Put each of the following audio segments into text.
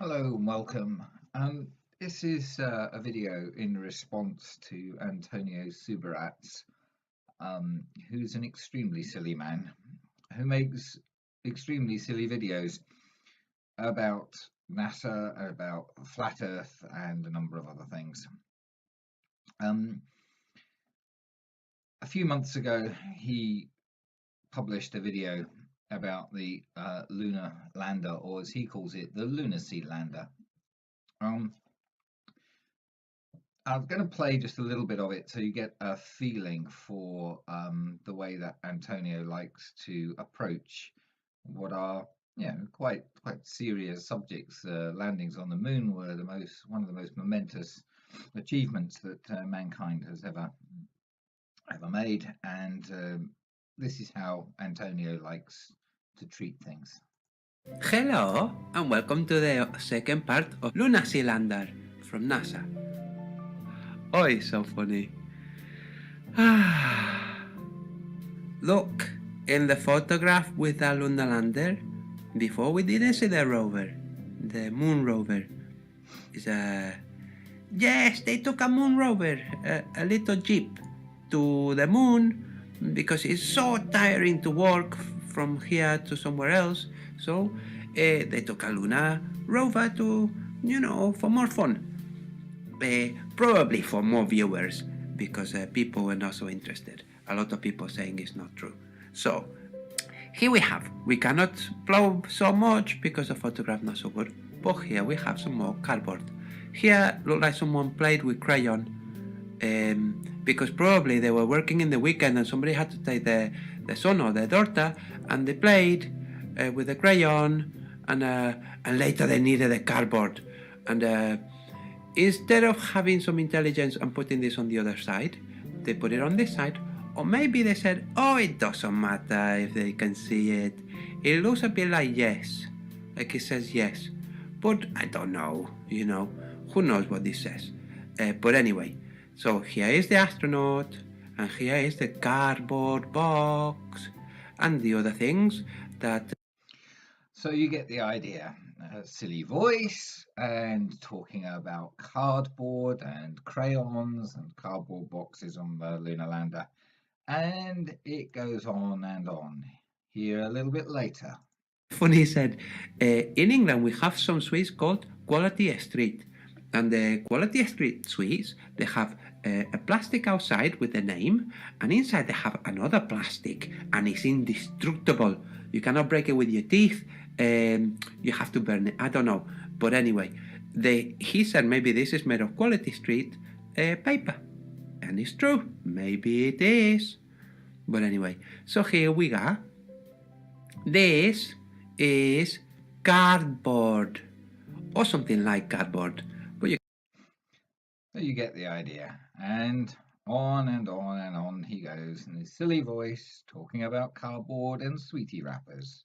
Hello and welcome. This is a video in response to Antonio Subirats, who's an extremely silly man who makes extremely silly videos about NASA, about flat Earth, and a number of other things. Um, a few months ago, he published a video about the lunar lander, or as he calls it, the lunacy lander. Um, I'm going to play just a little bit of it so you get a feeling for the way that Antonio likes to approach what are quite serious subjects. Landings on the moon were one of the most momentous achievements that mankind has ever made, and this is how Antonio likes to treat things. Hello, and welcome to the second part of Luna Cylinder from NASA. Oh, it's so funny. Look, in the photograph with the lunar lander, before we didn't see the rover, the moon rover. Yes, they took a moon rover, a little jeep, to the moon because it's so tiring to walk from here to somewhere else. So they took a lunar rover to, for more fun. Probably for more viewers because people were not so interested. A lot of people saying it's not true. So here we have. We cannot blow so much because the photograph not so good. But here we have some more cardboard. Here look like someone played with crayon because probably they were working in the weekend and somebody had to take the son or the daughter and they played with the crayon and later they needed the cardboard and instead of having some intelligence and putting this on the other side, they put it on this side. Or maybe they said, oh, it doesn't matter if they can see it. It looks a bit like yes, like it says yes. But I don't know, who knows what this says. But anyway, so here is the astronaut, and here is the cardboard box, and the other things that. So you get the idea. A silly voice and talking about cardboard and crayons and cardboard boxes on the lunar lander. And it goes on and on. Here a little bit later. Funny said, in England we have some sweets called Quality Street, and the Quality Street sweets they have a plastic outside with the name, and inside they have another plastic, and it's indestructible. You cannot break it with your teeth. You have to burn it. I don't know, but anyway, he said maybe this is made of Quality Street paper, and it's true. Maybe it is, but anyway. So here we go. This is cardboard or something like cardboard. But So you get the idea. And on and on and on he goes in his silly voice talking about cardboard and sweetie wrappers.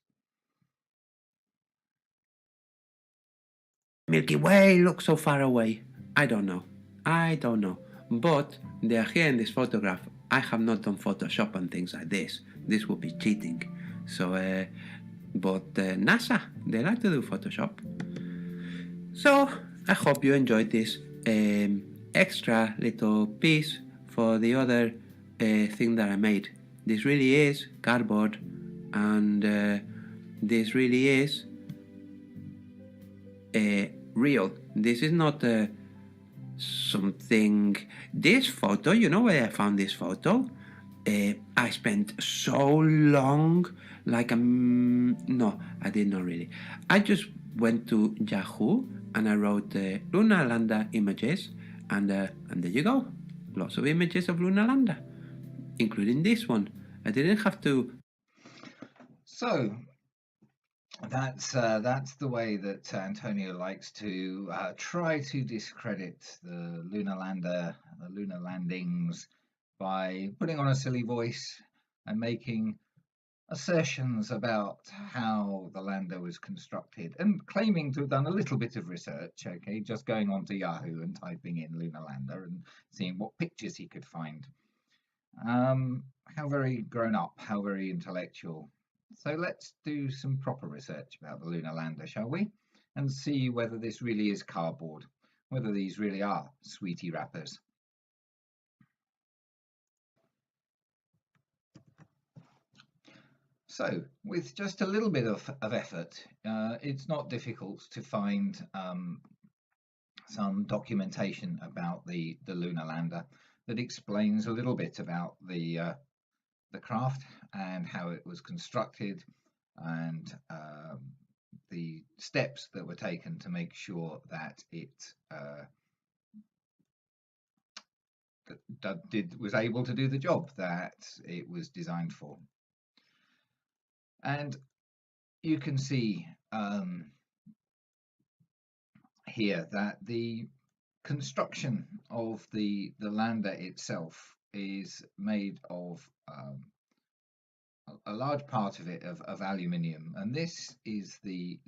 Milky Way looks so far away. I don't know. But they are here in this photograph. I have not done Photoshop and things like this. This would be cheating. So, but NASA, they like to do Photoshop. So, I hope you enjoyed this extra little piece for the other thing that I made. This really is cardboard, and this really is real. This is not something. This photo, you know where I found this photo? I spent so long, no, I did not really. I just went to Yahoo and I wrote lunar lander images, and there you go. Lots of images of lunar lander, including this one. I didn't have to. So that's the way that Antonio likes to try to discredit the lunar lander, the lunar landings, by putting on a silly voice and making assertions about how the lander was constructed and claiming to have done a little bit of research, okay, just going on to Yahoo and typing in lunar lander and seeing what pictures he could find. How very grown up, how very intellectual. So let's do some proper research about the lunar lander, shall we? and see whether this really is cardboard, whether these really are sweetie wrappers. So, with just a little bit of effort, it's not difficult to find some documentation about the lunar lander that explains a little bit about the craft and how it was constructed and the steps that were taken to make sure that it was able to do the job that it was designed for. And you can see here that the construction of the lander itself is made of a large part of it of aluminium, and this is the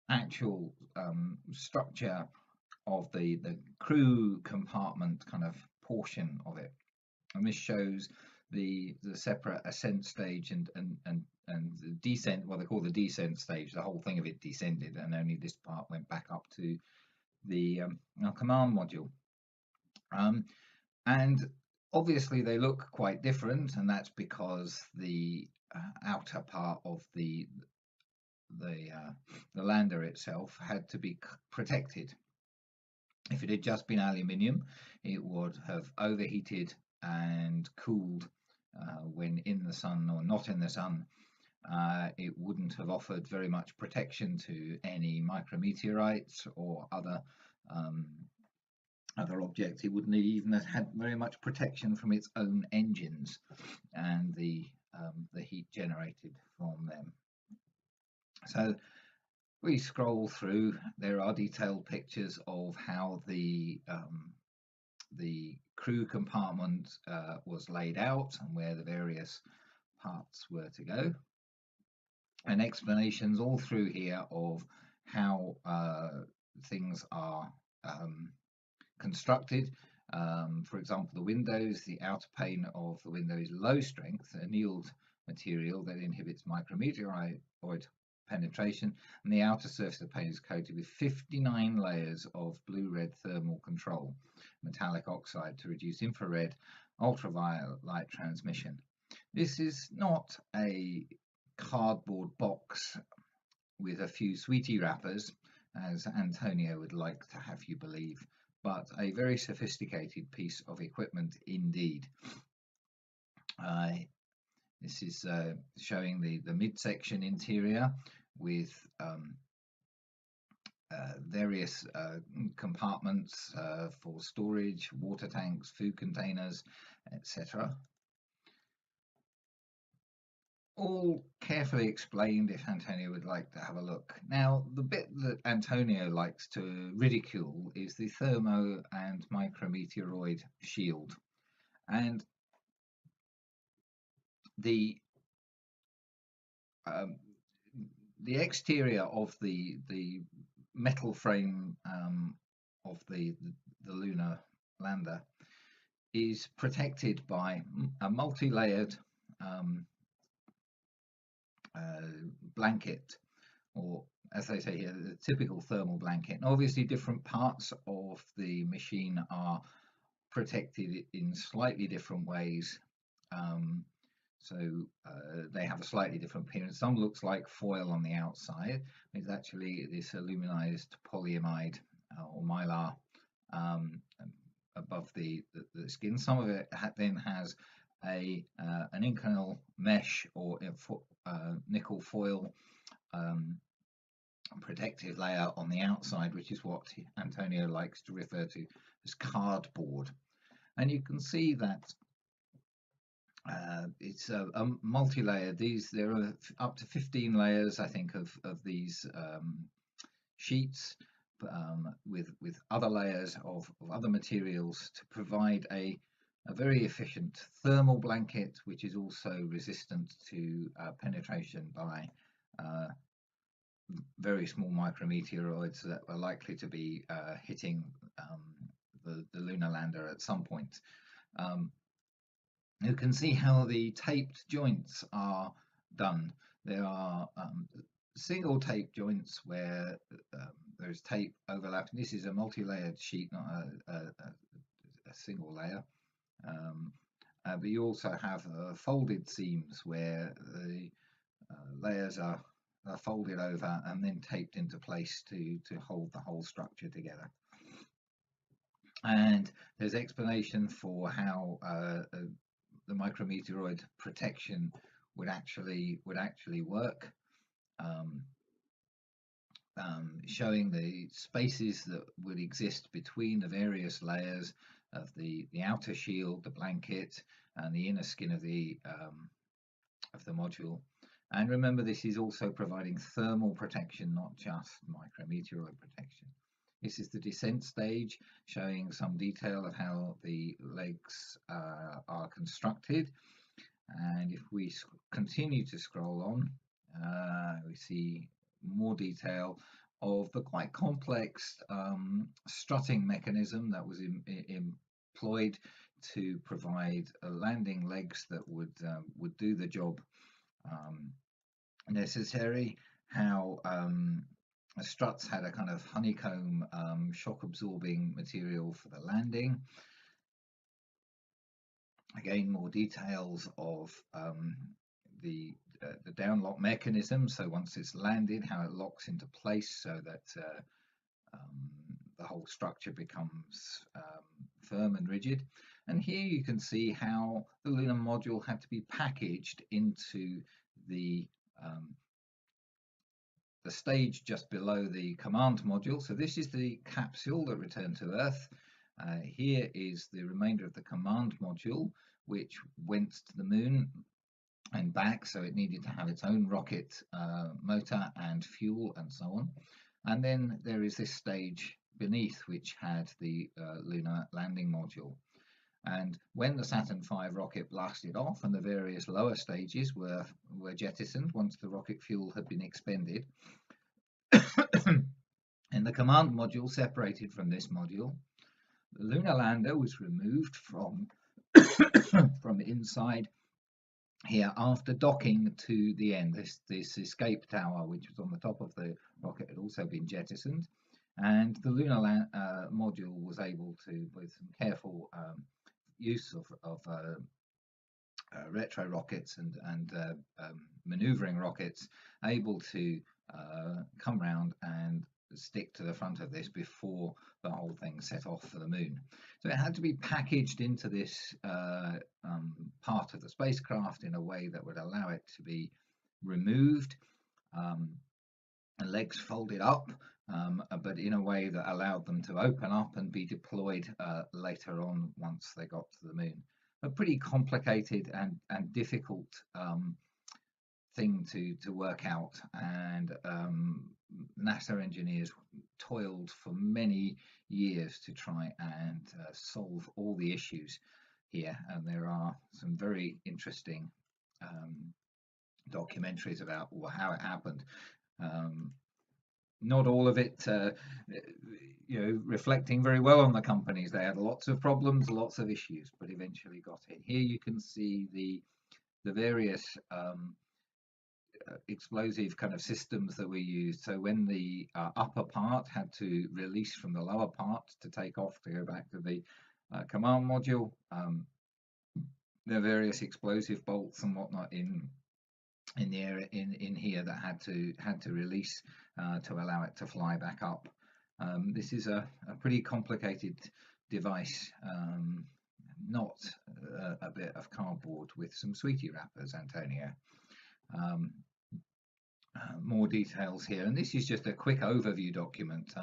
actual structure of the crew compartment kind of portion of it, and this shows the separate ascent stage and the descent, what they call the descent stage. The whole thing of it descended, and only this part went back up to the command module. And obviously they look quite different, and that's because the outer part of the lander itself had to be protected. If it had just been aluminium, it would have overheated and cooled when in the sun or not in the sun. It wouldn't have offered very much protection to any micrometeorites or other objects. It wouldn't even have had very much protection from its own engines and the heat generated from them. So we scroll through. There are detailed pictures of how the crew compartment was laid out and where the various parts were to go, and explanations all through here of how things are constructed. For example, the windows, the outer pane of the window is low strength, annealed material that inhibits micrometeoroid penetration, and the outer surface of the pane is coated with 59 layers of blue-red thermal control, metallic oxide, to reduce infrared ultraviolet light transmission. This is not a cardboard box with a few sweetie wrappers, as Antonio would like to have you believe, but a very sophisticated piece of equipment indeed. This is showing the midsection interior with various compartments for storage, water tanks, food containers, etc. All carefully explained if Antonio would like to have a look. Now, the bit that Antonio likes to ridicule is the thermo and micrometeoroid shield. And the exterior of the metal frame of the lunar lander is protected by a multi-layered blanket, or as they say here, the typical thermal blanket. And obviously different parts of the machine are protected in slightly different ways. So they have a slightly different appearance. Some looks like foil on the outside. It's actually this aluminized polyamide or mylar above the skin. Some of it then has an Inconel mesh or nickel foil protective layer on the outside, which is what Antonio likes to refer to as cardboard. And you can see that it's a multi-layer. There are up to 15 layers, I think, of these sheets with other layers of other materials to provide a very efficient thermal blanket, which is also resistant to penetration by very small micrometeoroids that are likely to be hitting the lunar lander at some point. You can see how the taped joints are done. There are single tape joints where there's tape overlapping. This is a multi-layered sheet, not a single layer. But you also have folded seams where the layers are folded over and then taped into place to hold the whole structure together. And there's explanation for how the micrometeoroid protection would actually work, um, showing the spaces that would exist between the various layers of the outer shield, the blanket, and the inner skin of the module. And remember, this is also providing thermal protection, not just micrometeoroid protection. This is the descent stage, showing some detail of how the legs are constructed. And if we continue to scroll on, we see more detail of the quite complex strutting mechanism that was employed to provide landing legs that would do the job necessary. How struts had a kind of honeycomb shock absorbing material for the landing. Again, more details of the downlock mechanism. So once it's landed, how it locks into place so that the whole structure becomes firm and rigid. And here you can see how the lunar module had to be packaged into the stage just below the command module. So this is the capsule that returned to Earth. Here is the remainder of the command module, which went to the moon and back, so it needed to have its own rocket motor and fuel and so on. And then there is this stage beneath, which had the lunar landing module. And when the Saturn V rocket blasted off and the various lower stages were jettisoned once the rocket fuel had been expended, and the command module separated from this module, the lunar lander was removed from inside here after docking to the end. This escape tower, which was on the top of the rocket, had also been jettisoned, and the lunar module was able to, with some careful use of retro rockets and maneuvering rockets, able to come round and stick to the front of this before the whole thing set off for the moon. So it had to be packaged into this part of the spacecraft in a way that would allow it to be removed and legs folded up, but in a way that allowed them to open up and be deployed later on once they got to the moon. A pretty complicated and difficult thing to work out, and NASA engineers toiled for many years to try and solve all the issues here, and there are some very interesting documentaries about how it happened. Not all of it reflecting very well on the companies. They had lots of problems, lots of issues, but eventually got it. Here you can see the various explosive kind of systems that we used. So when the upper part had to release from the lower part to take off to go back to the command module, there are various explosive bolts and whatnot in the area in here that had to release to allow it to fly back up. This is a pretty complicated device, not a bit of cardboard with some sweetie wrappers, Antonio. More details here, and this is just a quick overview document.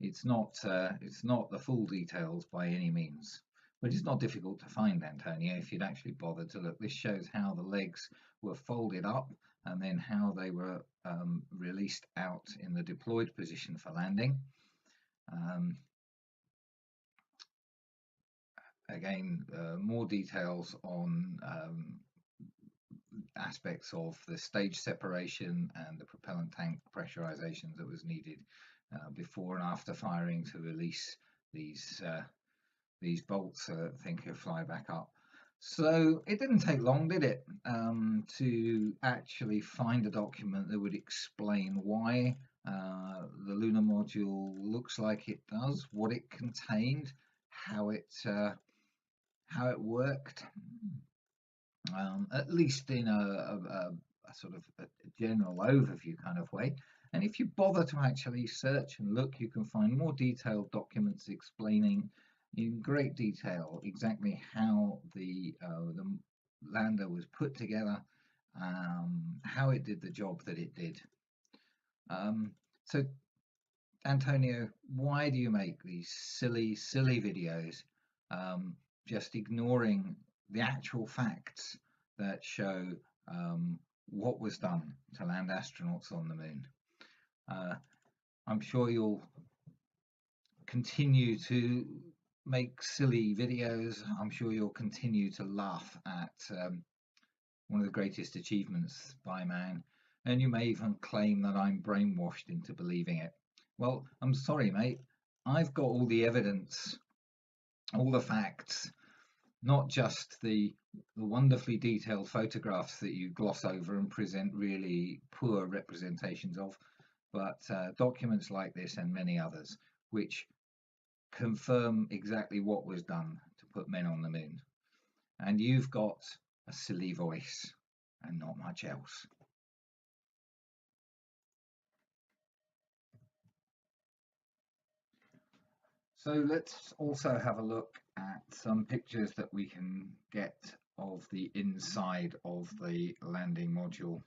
It's not the full details by any means, but it's not difficult to find, Antonio, if you'd actually bothered to look. This shows how the legs were folded up and then how they were released out in the deployed position for landing. Again, more details on aspects of the stage separation and the propellant tank pressurization that was needed before and after firing to release these bolts so that the thing could fly back up. So it didn't take long, did it, to actually find a document that would explain why the lunar module looks like it does, what it contained, how it worked, at least in a sort of a general overview kind of way. And if you bother to actually search and look, you can find more detailed documents explaining in great detail exactly how the lander was put together, how it did the job that it did. Um, so, Antonio, why do you make these silly videos, um, just ignoring the actual facts that show what was done to land astronauts on the moon? Uh, I'm sure you'll continue to make silly videos. I'm sure you'll continue to laugh at one of the greatest achievements by man, and you may even claim that I'm brainwashed into believing it. Well, I'm sorry, mate. I've got all the evidence, all the facts, not just the wonderfully detailed photographs that you gloss over and present really poor representations of, but documents like this and many others, which confirm exactly what was done to put men on the moon. And you've got a silly voice and not much else. So let's also have a look at some pictures that we can get of the inside of the landing module.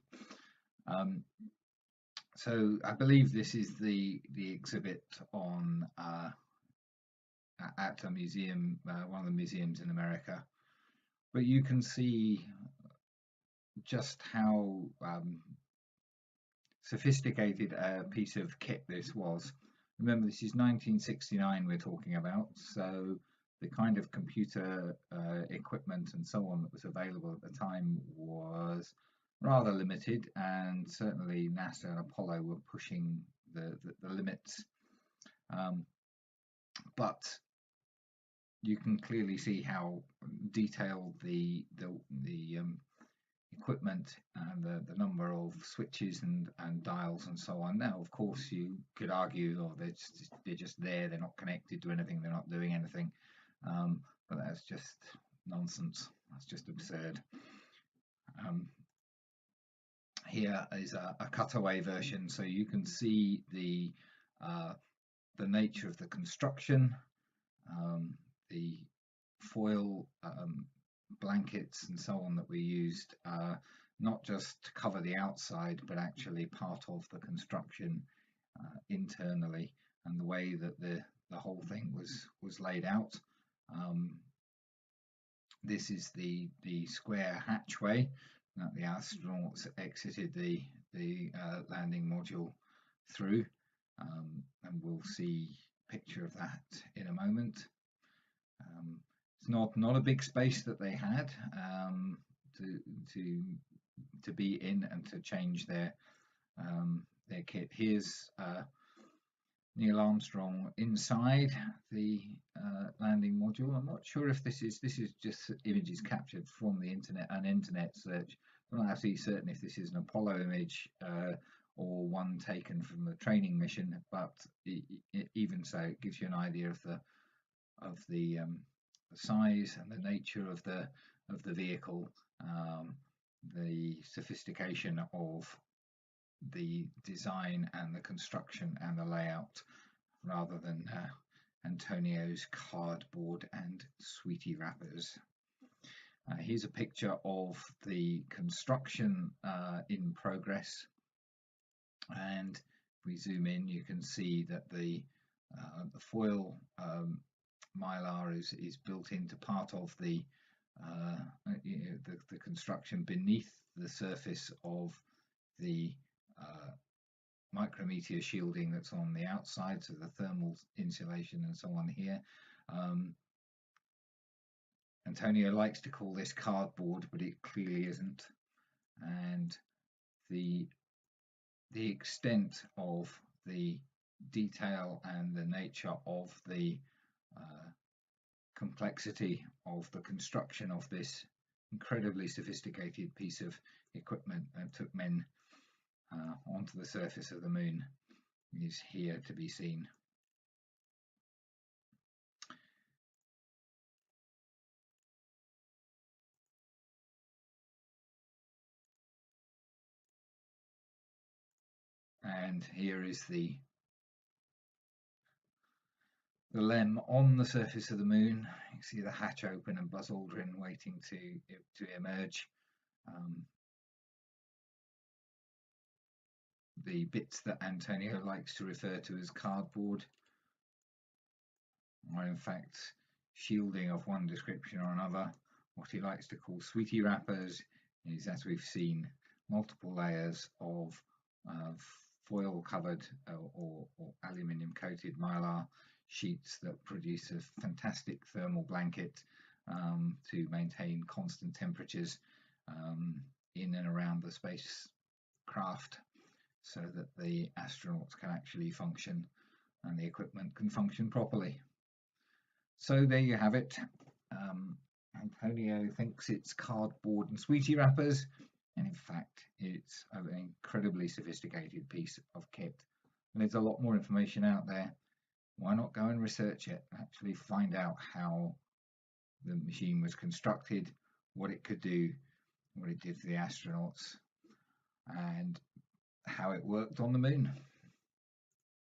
So I believe this is the exhibit on at a museum, one of the museums in America. But you can see just how sophisticated a piece of kit this was. Remember, this is 1969 we're talking about, so the kind of computer equipment and so on that was available at the time was rather limited, and certainly NASA and Apollo were pushing the limits. But you can clearly see how detailed the equipment and the number of switches and dials and so on. Now, of course, you could argue, oh, they're just there, they're not connected to anything, they're not doing anything. But that's just nonsense. That's just absurd. Here is a cutaway version, so you can see the nature of the construction, the foil blankets and so on that we used, not just to cover the outside, but actually part of the construction internally, and the way that the whole thing was laid out. This is the square hatchway that the astronauts exited the landing module through, and we'll see a picture of that in a moment. It's not a big space that they had to be in and to change their kit. Here's Neil Armstrong inside the landing module. I'm not sure if this is just images captured from the internet, an internet search. I'm not actually certain if this is an Apollo image or one taken from the training mission, but even so, it gives you an idea of the size and the nature of the vehicle, the sophistication of the design and the construction and the layout, rather than Antonio's cardboard and sweetie wrappers. Here's a picture of the construction in progress, and if we zoom in, you can see that the foil mylar is built into part of the construction beneath the surface of the micrometeor shielding that's on the outside, so the thermal insulation and so on here. Antonio likes to call this cardboard, but it clearly isn't. And the extent of the detail and the nature of the complexity of the construction of this incredibly sophisticated piece of equipment that took men onto the surface of the moon is here to be seen. And here is the LEM on the surface of the moon. You can see the hatch open and Buzz Aldrin waiting to emerge. The bits that Antonio likes to refer to as cardboard are in fact shielding of one description or another. What he likes to call sweetie wrappers is, as we've seen, multiple layers of foil covered or aluminium coated mylar sheets that produce a fantastic thermal blanket to maintain constant temperatures in and around the spacecraft, so that the astronauts can actually function and the equipment can function properly. So there you have it. Antonio thinks it's cardboard and sweetie wrappers, and in fact it's an incredibly sophisticated piece of kit. And there's a lot more information out there. Why not go and research it, actually find out how the machine was constructed, what it could do, what it did for the astronauts, and how it worked on the moon.